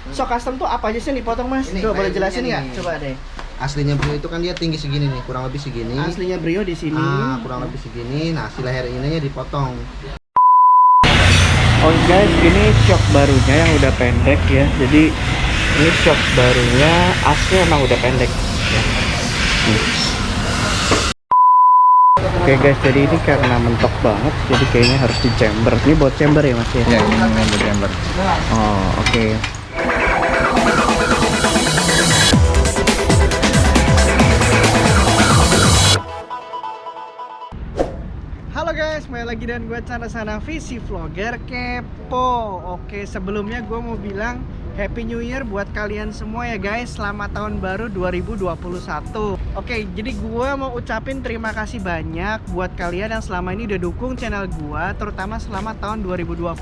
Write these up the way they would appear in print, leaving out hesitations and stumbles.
Shock custom tuh apa aja sih yang dipotong mas? Ini, Coba boleh jelasin nih. nggak? Coba deh. Aslinya Brio itu kan dia tinggi segini nih, kurang lebih segini. Aslinya Brio di sini. Kurang lebih segini. Nah, si leher ininya dipotong. Oh guys, ini shock barunya yang udah pendek ya. Jadi ini shock barunya asli emang udah pendek. Ya. Oke guys, jadi ini karena mentok banget, jadi kayaknya harus di chamber. Ini buat chamber ya mas ya? Ya, ini namanya buat chamber. Oh oke. Halo guys, kembali lagi dan gue Chandra Sanafi, si vlogger kepo. Oke, sebelumnya gue mau bilang Happy New Year buat kalian semua ya guys. Selamat tahun baru 2021. Oke, jadi gue mau ucapin terima kasih banyak buat kalian yang selama ini udah dukung channel gue, terutama selama tahun 2020.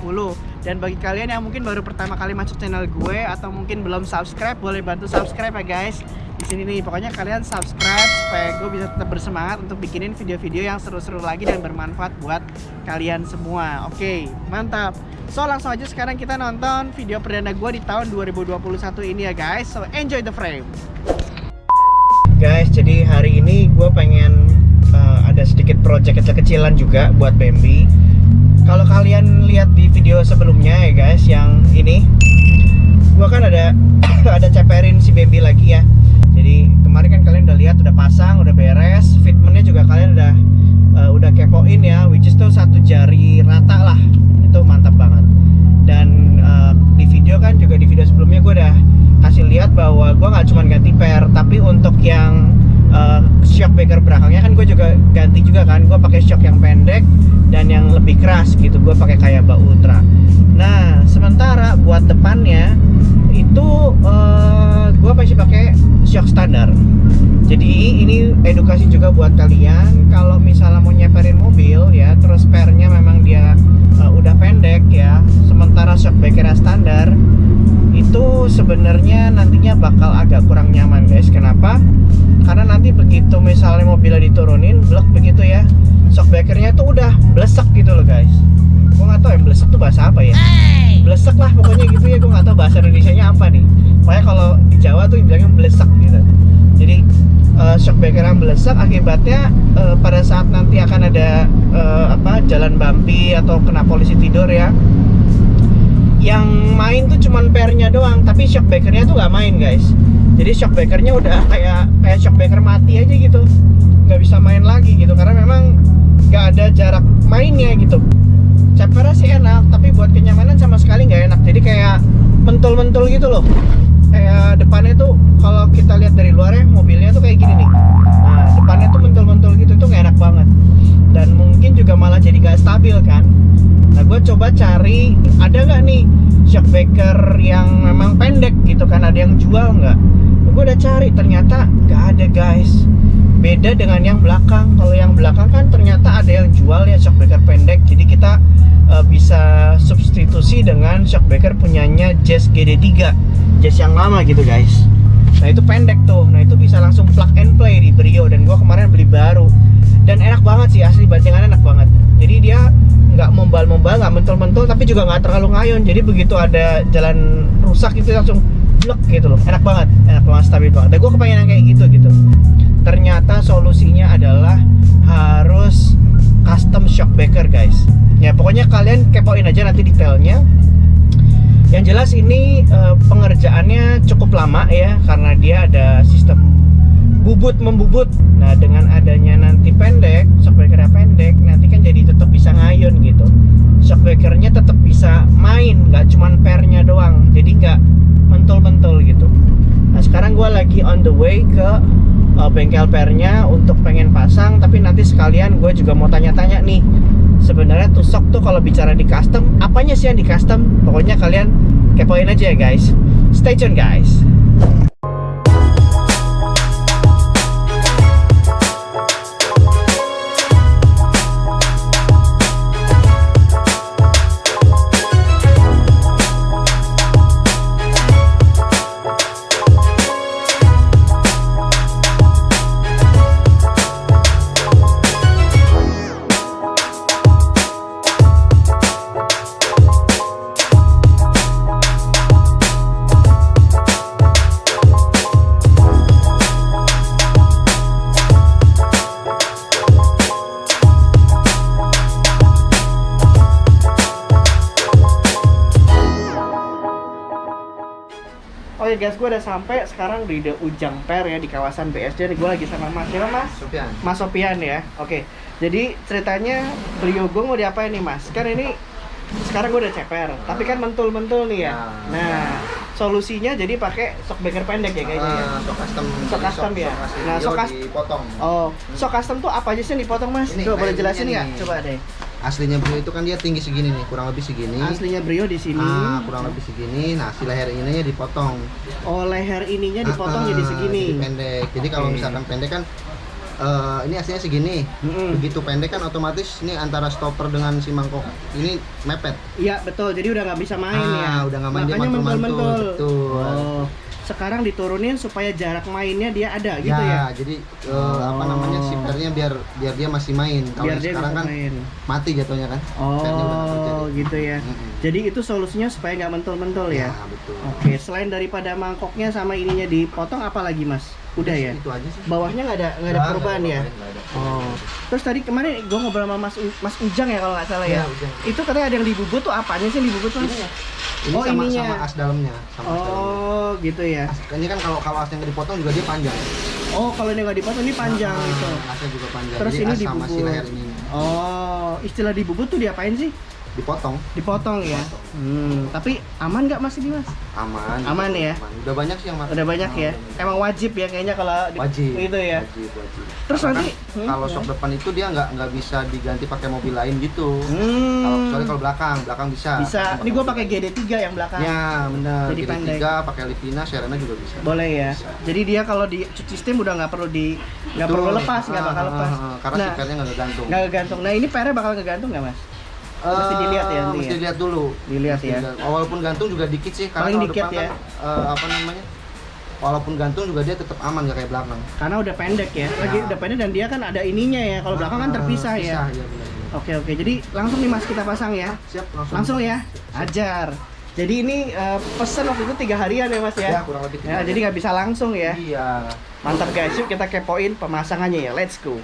Dan bagi kalian yang mungkin baru pertama kali masuk channel gue atau mungkin belum subscribe, boleh bantu subscribe ya guys. Di sini nih, pokoknya kalian subscribe supaya gue bisa tetap bersemangat untuk bikinin video-video yang seru-seru lagi dan bermanfaat buat kalian semua. Oke, mantap. So langsung aja sekarang kita nonton video perdana gue di tahun 2021 ini ya guys. So enjoy the frame. Guys, jadi hari ini gue pengen ada sedikit project kecil-kecilan juga buat Bambi. Kalau kalian lihat di video sebelumnya ya guys, yang ini gue kan ada ada ceperin si Bambi lagi ya. Jadi kemarin kan kalian udah lihat, udah pasang, udah beres. Fitmentnya juga kalian udah kepoin ya, which is tuh satu jari rata lah. Itu mantap banget. Dan di video kan juga, di video sebelumnya gue udah kasih lihat bahwa gue nggak cuma ganti per, tapi untuk yang shock breaker belakangnya kan gue juga ganti juga kan. Gue pakai shock yang pendek dan yang lebih keras gitu. Gue pakai Kayaba Ultra. Nah, sementara buat depannya itu gue masih pakai shock standar. Jadi ini edukasi juga buat kalian, kalau misalnya mau nyeperin mobil ya, terus pernya memang dia udah pendek ya, sementara shock breaker standar itu sebenarnya nantinya bakal agak kurang nyaman guys. Kenapa? Karena nanti begitu misalnya mobilnya diturunin blok begitu ya, shock breakernya tuh udah blesek gitu loh guys. Gue nggak tahu yang blesek tuh bahasa apa ya, blesek lah pokoknya gitu ya. Gue nggak tahu bahasa Indonesianya apa nih. Pokoknya kalau di Jawa tuh bilangnya blesek gitu. Jadi shock breaker yang blesek akibatnya pada saat nanti akan ada jalan bumpy atau kena polisi tidur ya, yang main tuh cuman pernya doang, tapi shock breakernya tuh nggak main guys. Jadi shock breakernya udah kayak shock breaker mati aja gitu, nggak bisa main lagi gitu, karena memang nggak ada jarak mainnya gitu. Cepernya sih enak, tapi buat kenyamanan sama sekali nggak enak. Jadi kayak mentul-mentul gitu loh. Kayak depannya tuh kalau kita lihat dari luar ya, mobilnya tuh kayak gini nih. Nah, depannya tuh mentul-mentul gitu, tuh nggak enak banget. Dan mungkin juga malah jadi gak stabil kan. Nah, gue coba cari ada nggak nih shock breaker yang memang pendek gitu kan, ada yang jual nggak? Gue udah cari, ternyata nggak ada guys. Beda dengan yang belakang. Kalau yang belakang kan ternyata ada yang jual ya shock breaker pendek. Jadi kita bisa substitusi dengan shock breaker punyanya Jazz GD3, Jazz yang lama gitu guys. Nah itu pendek tuh. Nah itu bisa langsung plug and play di Brio. Dan gue kemarin beli baru. Dan enak banget sih, asli bantingannya enak banget. Jadi dia nggak membal-membal, nggak mentul-mentul, tapi juga nggak terlalu ngayon. Jadi begitu ada jalan rusak itu langsung blok gitu loh. Enak banget stabil banget. Dan gue kepengen yang kayak gitu. Ternyata solusinya adalah harus custom shock breaker guys. Ya pokoknya kalian kepoin aja nanti detailnya. Yang jelas ini pengerjaannya cukup lama ya, karena dia ada sistem bubut membubut. Nah dengan adanya nanti pendek, shock breakernya pendek, nanti kan jadi tetap bisa ngayon gitu. Shock breakernya tetap bisa main, nggak cuman pernya doang. Jadi nggak mentul-mentul gitu. Nah sekarang gue lagi on the way ke bengkel pernya untuk pengen pasang. Tapi nanti sekalian gue juga mau tanya-tanya nih, sebenarnya tuh shock tuh kalau bicara di custom, apanya sih yang di custom? Pokoknya kalian kepoin aja ya guys. Stay tune guys. Oh ya guys, gue udah sampai sekarang di The Ujang Per ya, di kawasan BSD. Gue lagi sama Mas. Siapa Mas? Sofian. Mas Sofian ya. Oke. Jadi ceritanya beliau gue mau diapain nih Mas? Kan ini sekarang gue udah ceper, tapi kan mentul-mentul nih ya. Nah, solusinya jadi pakai shockbreaker pendek ya kayaknya ya. Shock custom. Shock custom ya. Nah, shock custom dipotong. Oh, shock custom tuh apa aja sih yang dipotong Mas? Ini, Coba boleh kayak jelasin gini nggak? nih. Coba deh. Aslinya Brio itu kan dia tinggi segini nih, kurang lebih segini. Aslinya Brio di sini. Kurang lebih segini. Nah, si leher ininya dipotong. Oh, leher ininya dipotong jadi segini. Jadi pendek. Jadi kalau Oke. misalkan pendek kan ini aslinya segini. Begitu pendek kan otomatis ini antara stopper dengan si mangkok ini mepet. Iya betul, jadi udah nggak bisa main ya. Udah nggak main, dia Makanya mantul-mantul. mentul-mentul. Betul. Oh, sekarang diturunin supaya jarak mainnya dia ada gitu ya. Jadi apa namanya shifternya biar dia masih main. Kalau Biar dia sekarang bisa kan main. mati jatuhnya kan. Shifternya udah nggak kerja Oh dia. gitu ya. Jadi itu solusinya supaya nggak mentul-mentul ya. Betul. Oke, selain daripada mangkoknya sama ininya dipotong apa lagi Mas? Udah ya. Itu aja sih. Bawahnya nggak ada perubahan ya. Nggak ada. Oh, terus tadi kemarin gue ngobrol sama Mas Ujang ya kalau nggak salah ya. Iya, Ujang. Itu katanya ada yang dibubut tuh apanya sih yang dibubut Mas? Ini Oh, sama, ininya. sama as dalamnya, sama as dalamnya. Oh gitu ya. Ini kan kalau asnya nggak dipotong juga dia panjang. Oh kalau ini nggak dipotong ini panjang gitu. Asnya juga panjang. Terus Jadi ini as sama si dibubut. leher ini Oh istilah dibubut tuh diapain sih? dipotong. Dipotong ya. Tapi aman nggak Mas ini Mas? Aman. Aman ya? Aman. Udah banyak sih yang pakai. Udah banyak ya. Emang wajib ya kayaknya kalau Wajib. gitu ya. Wajib. Terus Karena nanti kan kalau shock depan itu dia nggak bisa diganti pakai mobil lain gitu. Kecuali kalau belakang bisa. Bisa. Ini gue pakai GD3 yang belakang. Ya benar. Jadi pendek. GD3 pakai Livina, Serena juga bisa. Boleh ya. Bisa. Jadi dia kalau di cuci steam udah nggak perlu perlu lepas, nggak bakal lepas. Karena Nah, si pernya nggak gantung. nggak gantung. Nah ini pernya bakal ngegantung nggak Mas? Mesti dilihat ya nanti Mesti ya? dilihat dulu. Dilihat ya. Walaupun gantung juga dikit sih. Karena Paling kalau dikit depan ya. kan apa namanya? Walaupun gantung juga dia tetap aman nggak kayak belakang. Karena udah pendek ya. Lagi udah pendek dan dia kan ada ininya ya. Kalau belakang kan terpisah ya. Iya benar. Oke. Jadi langsung nih Mas kita pasang ya. Siap Langsung ya. Ajar. Jadi ini pesan waktu itu 3 harian ya Mas ya. Ya kurang lebih. Ya, jadi nggak bisa langsung ya. Iya. Mantap guys, yuk kita kepoin pemasangannya ya. Let's go.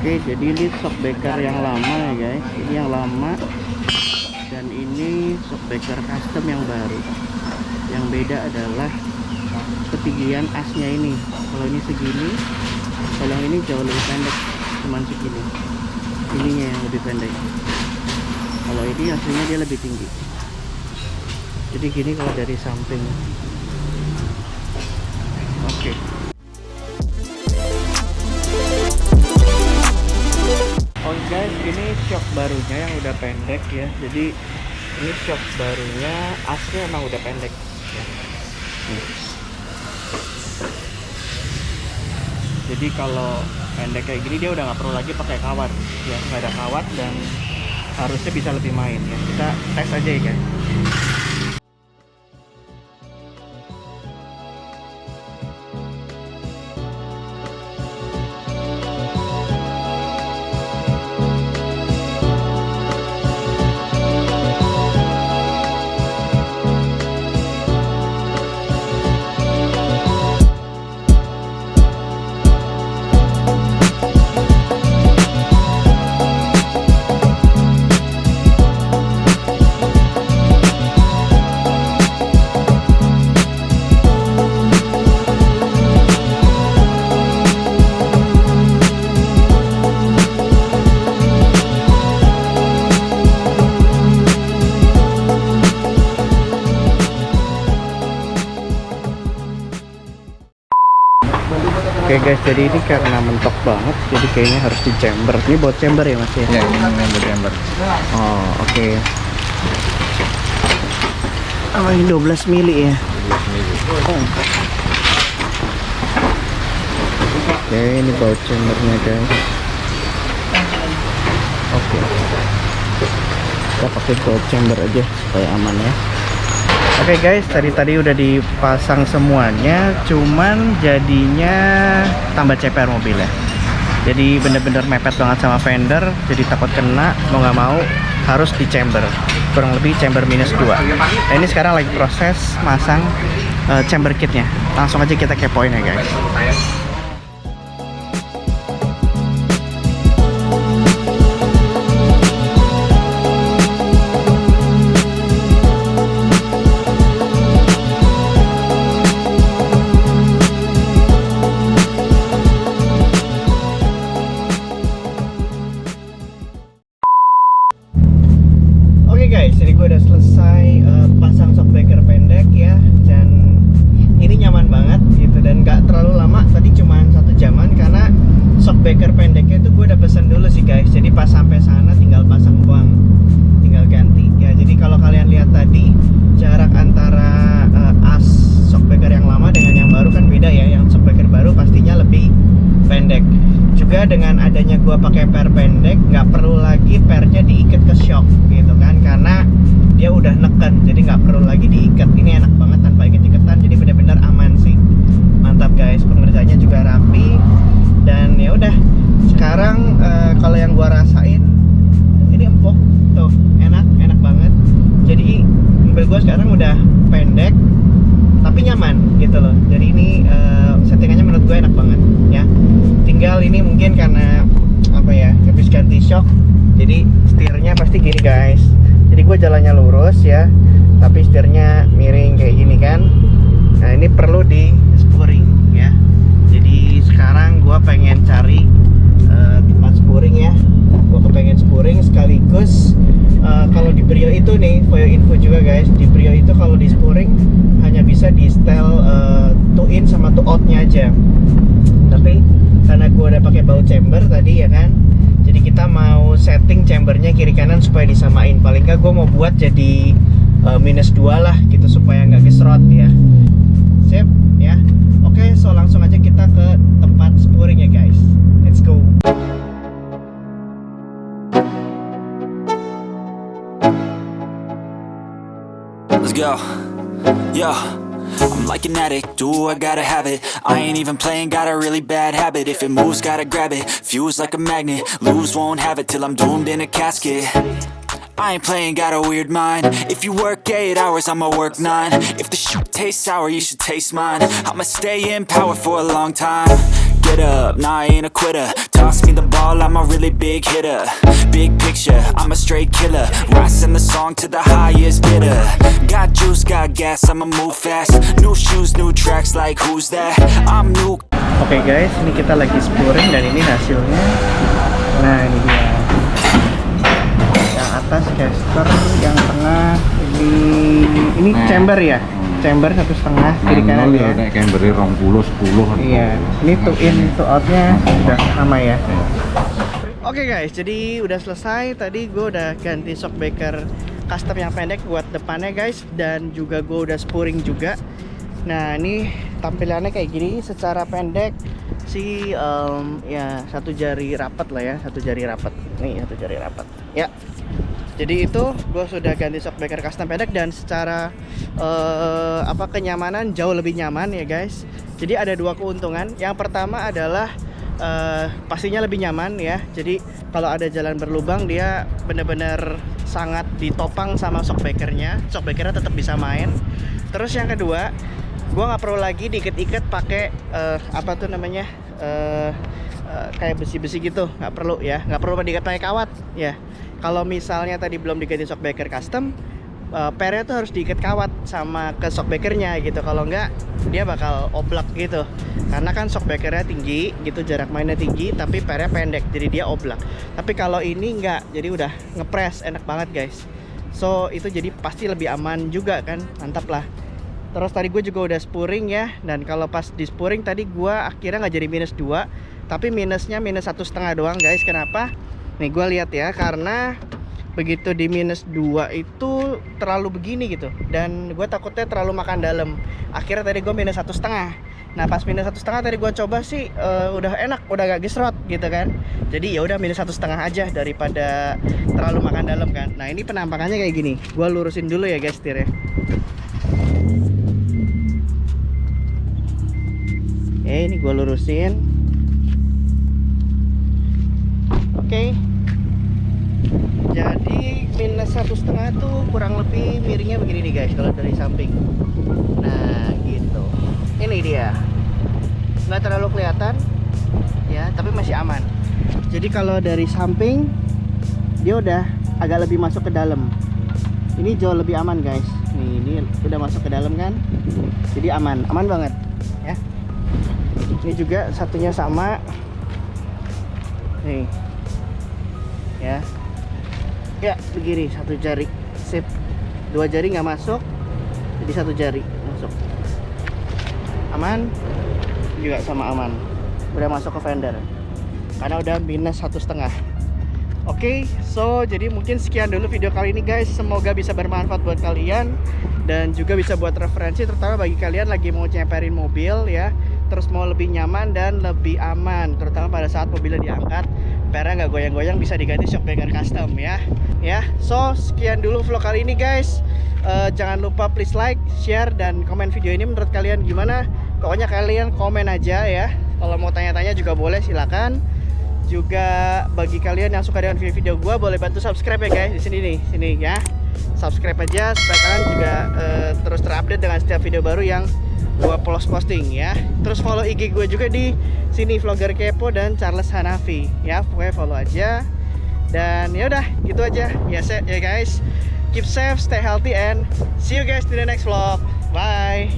Oke, jadi ini shockbreaker yang lama ya guys. Ini yang lama. Dan ini shockbreaker custom yang baru. Yang beda adalah ketinggian asnya ini. Kalau ini segini, kalau yang ini jauh lebih pendek, cuman segini. Ininya yang lebih pendek. Kalau ini aslinya dia lebih tinggi. Jadi gini kalau dari samping. Oke. Oh guys, ini shock barunya yang udah pendek ya. Jadi ini shock barunya asnya emang udah pendek ya. Jadi kalau pendek kayak gini dia udah nggak perlu lagi pakai kawat ya, nggak ada kawat dan harusnya bisa lebih main ya. Kita tes aja ya guys. Oke guys, jadi ini karena mentok banget, jadi kayaknya harus di chamber. Ini buat chamber ya Mas ya? Ya ini member chamber. Oh oke. Oh ini 12 mili ya? 12 mili. Oke, ini baut chambernya guys. Oke. Kita pakai gold chamber aja supaya aman ya. Oke guys, tadi udah dipasang semuanya, cuman jadinya tambah CPR mobilnya. Jadi bener-bener mepet banget sama fender, jadi takut kena, mau nggak mau harus di chamber, kurang lebih chamber -2. Nah ini sekarang lagi proses masang chamber kitnya. Langsung aja kita kepoin ya guys. Guys, jadi gue udah selesai pasang shockbreaker pendek ya, dan ini nyaman banget gitu dan gak terlalu lama, tadi cuma 1 jaman karena shockbreaker pendeknya itu gue udah pesen dulu sih guys, jadi pas sampai sana tinggal pasang doang, tinggal ganti ya. Jadi kalau kalian lihat tadi jarak antara as shockbreaker yang lama dengan yang baru kan beda ya, yang shockbreaker baru pastinya lebih pendek. Juga dengan adanya gua pakai per pendek, nggak perlu lagi pernya diikat ke shock gitu kan, karena dia udah neken, jadi nggak perlu lagi diikat. Ini enak banget tanpa ikat-ikatan, jadi benar-benar aman sih. Mantap guys, pengerjaannya juga rapi. Dan ya udah, sekarang kalau yang gua rasain ini empuk tuh, enak banget. Jadi mobil gua sekarang udah pendek tapi nyaman gitu loh. Jadi ini settingannya menurut gue enak banget ya. Tinggal ini mungkin karena apa ya, habis ganti shock, jadi setirnya pasti gini guys. Jadi gue jalannya lurus ya, tapi setirnya miring kayak gini kan. Nah ini perlu di spuring ya. Jadi sekarang gue pengen cari tempat spuring ya. Gue kepengen spuring sekaligus kalau di Brio itu nih, for your info juga guys, di Brio itu kalau di spuring hanya bisa di setel 2 in sama 2 out nya aja. Tapi karena gue udah pakai baut chamber tadi ya kan, jadi kita mau setting chambernya kiri kanan supaya disamain. Paling nggak gue mau buat jadi -2 lah gitu supaya nggak gesrot ya. Sip ya. Oke, so langsung aja kita ke tempat spuring ya guys. Let's go. Let's go. Yo, I'm like an addict, do I gotta have it. I ain't even playing, got a really bad habit. If it moves, gotta grab it, fuse like a magnet. Lose, won't have it till I'm doomed in a casket. I ain't playing, got a weird mind. If you work 8 hours, I'ma work 9. If the shit tastes sour, you should taste mine. I'ma stay in power for a long time. Get up, nah I ain't a quitter. Toss me the ball, I'm a really big hitter. Big picture, I'm a straight killer. Rising the song to the highest bidder. Got juice, got gas, I'ma move fast. New shoes, new tracks, like who's that? I'm new. Oke guys, ini kita lagi spuring dan ini hasilnya. Nah ini dia. Yang atas caster, yang tengah ini chamber ya. Chamber 1,5 kiri kanan ya. Nek chambere 20 10. Iya. Ini 2 in 2 outnya udah sama ya. Oke guys, jadi udah selesai. Tadi gue udah ganti shockbreaker custom yang pendek buat depannya guys, dan juga gue udah spuring juga. Nah ini tampilannya kayak gini secara pendek sih, ya 1 jari rapat lah ya, 1 jari rapat. Nih 1 jari rapat ya. Jadi itu gue sudah ganti shockbreaker custom pendek, dan secara kenyamanan jauh lebih nyaman ya guys. Jadi ada 2 keuntungan. Yang pertama adalah pastinya lebih nyaman ya. Jadi kalau ada jalan berlubang dia bener-bener sangat ditopang sama shockbreakernya. Shockbreakernya tetap bisa main. Terus yang kedua, gue nggak perlu lagi diikat-ikat pakai apa tuh namanya, kayak besi-besi gitu. Nggak perlu ya, nggak perlu diikat pakai kawat ya. Kalau misalnya tadi belum diganti shockbreaker custom, pernya tuh harus diikat kawat sama ke shockbreakernya gitu. Kalau enggak dia bakal oblak gitu, karena kan shockbreakernya tinggi gitu, jarak mainnya tinggi, tapi pernya pendek, jadi dia oblak. Tapi kalau ini enggak, jadi udah ngepres, enak banget guys. So itu jadi pasti lebih aman juga kan, mantap lah. Terus tadi gue juga udah spuring ya, dan kalau pas di spuring tadi gue akhirnya nggak jadi -2, tapi minusnya -1,5 doang guys. Kenapa? Nih gue lihat ya, karena begitu di -2 itu terlalu begini gitu, dan gue takutnya terlalu makan dalam. Akhirnya tadi gue -1,5. Nah pas -1,5 tadi gue coba sih udah enak, udah gak gesrot gitu kan. Jadi ya udah -1,5 aja daripada terlalu makan dalam kan. Nah ini penampakannya kayak gini. Gue lurusin dulu ya guys setirnya. Ini gue lurusin. Oke. Jadi -1,5 tuh kurang lebih miringnya begini nih guys kalau dari samping. Nah gitu. Ini dia, nggak terlalu kelihatan ya, tapi masih aman. Jadi kalau dari samping dia udah agak lebih masuk ke dalam. Ini jauh lebih aman guys. Nih, ini udah masuk ke dalam kan, jadi aman banget ya. Ini juga satunya sama nih ya begini, satu jari sip, 2 jari nggak masuk, jadi 1 jari masuk. Aman, juga sama aman, udah masuk ke fender karena udah -1,5. Oke, so jadi mungkin sekian dulu video kali ini guys. Semoga bisa bermanfaat buat kalian dan juga bisa buat referensi, terutama bagi kalian lagi mau nyeperin mobil ya, terus mau lebih nyaman dan lebih aman, terutama pada saat mobilnya diangkat, pernya nggak goyang-goyang, bisa diganti shock breaker custom ya. So sekian dulu vlog kali ini guys. Jangan lupa please like, share, dan komen video ini menurut kalian gimana. Pokoknya kalian komen aja ya. Kalau mau tanya-tanya juga boleh, silakan. Juga bagi kalian yang suka dengan video-video gue, boleh bantu subscribe ya guys, di sini ya. Subscribe aja supaya kalian juga terus terupdate dengan setiap video baru yang gue posting ya. Terus follow IG gue juga di sini, Vlogger Kepo dan Charles Hanafi ya. Pokoknya follow aja. Dan ya udah gitu aja ya guys. Keep safe, stay healthy, and see you guys in the next vlog. Bye.